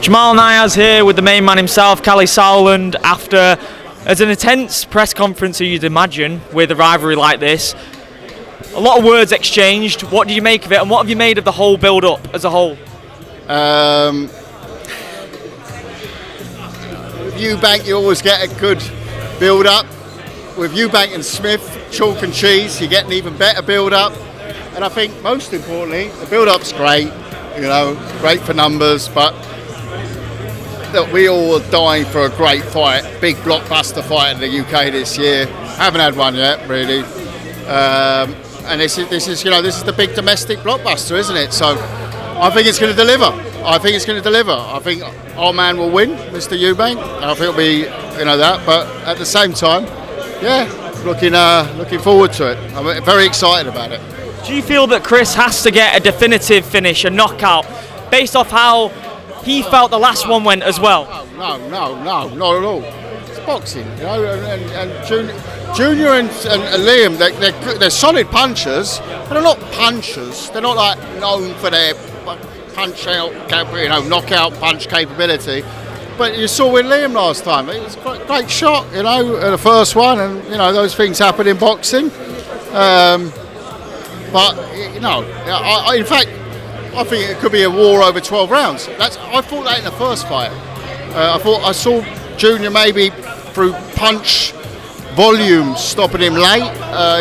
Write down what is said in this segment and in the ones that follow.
Jamal Niaz here with the main man himself, Kalle Sauerland, after as an intense press conference as you'd imagine with a rivalry like this. A lot of words exchanged. What did you make of it, and what have you made of the whole build-up as a whole? With Eubank, you always get a good build-up. With Eubank and Smith, chalk and cheese, you get an even better build-up. And I think most importantly, the build-up's great. Great for numbers, but look, we all are dying for a great fight, big blockbuster fight in the UK this year. Haven't had one yet, really. And this is the big domestic blockbuster, isn't it? So I think it's going to deliver. I think our man will win, Mr. Eubank. I think it'll be that, but at the same time, yeah, looking forward to it. I'm very excited about it. Do you feel that Chris has to get a definitive finish, a knockout, based off how he felt the last one went as well? No, not at all. It's boxing, and Junior and Liam, they're solid punchers, but they're not punchers. They're not like known for their punch out, knockout punch capability. But you saw with Liam last time, it was a great shot, the first one, and those things happen in boxing. But in fact, I think it could be a war over 12 rounds. I thought that in the first fight. I saw Junior maybe through punch volume stopping him late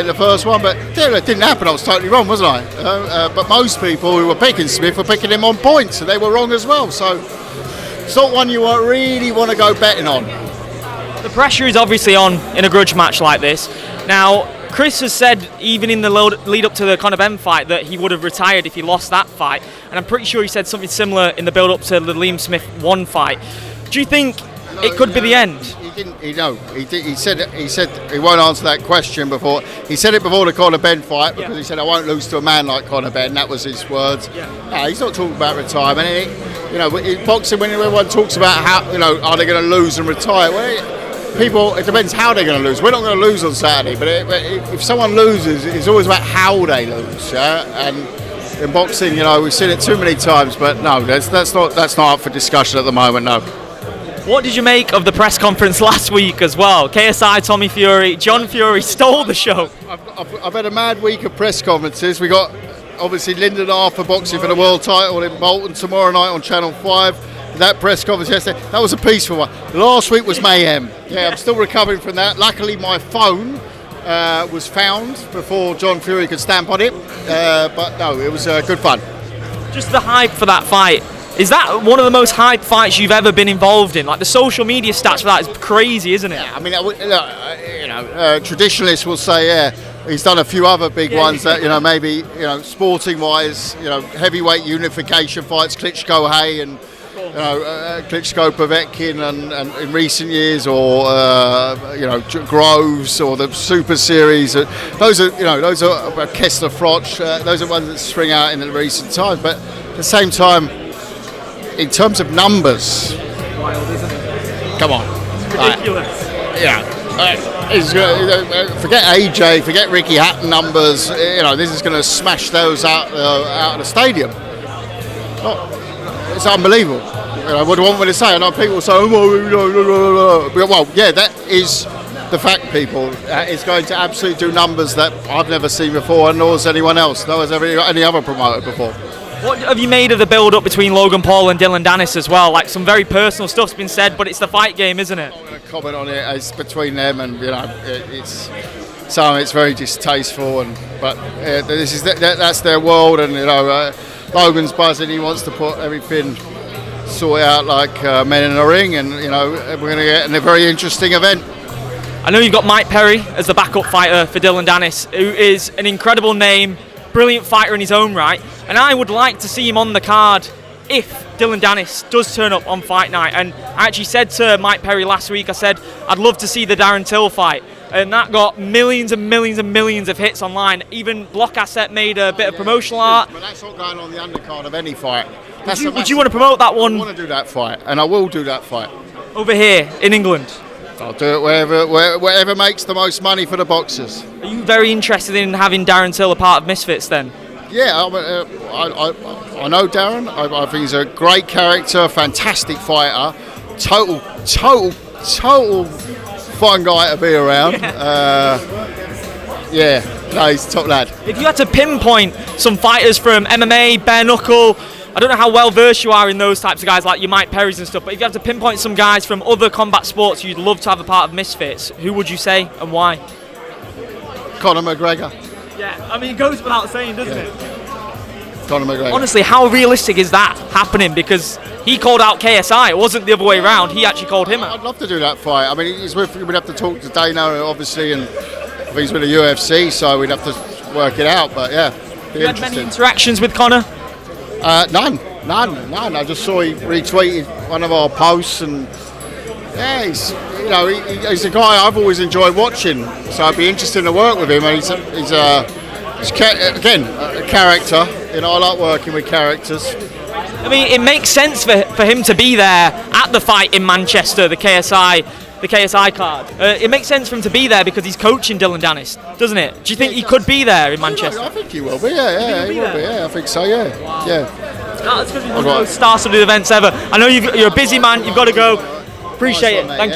in the first one, but it didn't happen. I was totally wrong, wasn't I? But most people who were picking Smith were picking him on points, so they were wrong as well. So it's not one you really want to go betting on. The pressure is obviously on in a grudge match like this. Now, Chris has said, even in the lead up to the Conor McGregor fight, that he would have retired if he lost that fight. And I'm pretty sure he said something similar in the build up to the Liam Smith 1 fight. Do you think it could be the end? He said he won't answer that question before. He said it before the Conor McGregor fight because he said, I won't lose to a man like Conor McGregor. That was his words. Yeah. He's not talking about retirement. In boxing, when everyone talks about how, are they going to lose and retire? Well, it depends how they're going to lose. We're not going to lose on Saturday, but if someone loses, it's always about how they lose. Yeah? And in boxing, we've seen it too many times, but no, that's not up for discussion at the moment. No. What did you make of the press conference last week as well? KSI, Tommy Fury, John Fury stole the show. I've had a mad week of press conferences. We got obviously Lyndon Arthur boxing for the world title in Bolton tomorrow night on Channel 5. That press conference yesterday, that was a peaceful one. Last week was mayhem. Yeah, I'm still recovering from that. Luckily, my phone was found before John Fury could stamp on it. But no, it was good fun. Just the hype for that fight. Is that one of the most hyped fights you've ever been involved in? Like, the social media stats for that is crazy, isn't it? Yeah, I mean, traditionalists will say, yeah, he's done a few other big ones that, maybe, sporting-wise, heavyweight unification fights, Klitschko-Hay and Klitschko-Povetkin and in recent years, or Groves or the Super Series. Those are Kessler-Froch. Those are ones that spring out in the recent times. But at the same time, in terms of numbers, Wild, isn't it? Come on, It's ridiculous. Forget AJ, forget Ricky Hatton numbers. This is going to smash those out of the stadium. It's unbelievable. What do you want me to say? I know people say, well, yeah, that is the fact, people. It's going to absolutely do numbers that I've never seen before, nor has anyone else, nor has any other promoter before. What have you made of the build-up between Logan Paul and Dylan Dennis as well? Like, some very personal stuff's been said, but it's the fight game, isn't it? I'm not going to comment on it. It's between them, and it's very distasteful. But that's their world, and Logan's buzzing. He wants to put everything sorted out like men in a ring, and we're going to get in a very interesting event. I know you've got Mike Perry as the backup fighter for Dylan Dennis, who is an incredible name, brilliant fighter in his own right, and I would like to see him on the card if Dylan Dennis does turn up on fight night. And I actually said to Mike Perry last week, I said I'd love to see the Darren Till fight, and that got millions and millions and millions of hits online. Even Block Asset made a bit of promotional art. But that's not going on the undercard of any fight. Would you want to promote that one? I want to do that fight, and I will do that fight. Over here in England? I'll do it wherever makes the most money for the boxers. Are you very interested in having Darren Till a part of Misfits then? Yeah, I know Darren. I think he's a great character, fantastic fighter, total fun guy to be around. No, he's a top lad. If you had to pinpoint some fighters from MMA, bare knuckle, I don't know how well versed you are in those types of guys like your Mike Perrys and stuff, but if you had to pinpoint some guys from other combat sports you'd love to have a part of Misfits, who would you say and why? Conor McGregor. Yeah, I mean, it goes without saying, doesn't it? Conor McGregor. Honestly, how realistic is that happening? Because he called out KSI, it wasn't the other way around, he actually called him out. I'd love to do that fight. I mean, we'd have to talk to Dana, obviously, and I think he's with the UFC, so we'd have to work it out, but yeah. You had many interactions with Conor? None. I just saw he retweeted one of our posts, and yeah, he's a guy I've always enjoyed watching. So I'd be interested to work with him. And he's a character. You know, I like working with characters. I mean, it makes sense for him to be there at the fight in Manchester, the KSI card. It makes sense for him to be there because he's coaching Dylan Dennis, doesn't it? Do you think he could be there in Manchester? I think he will be. Yeah, he will be. Yeah, I think so. Yeah, wow. Yeah. That's because he's one of the most star-studded events ever. I know you're a busy man. You've got to go. Appreciate it. Thank you.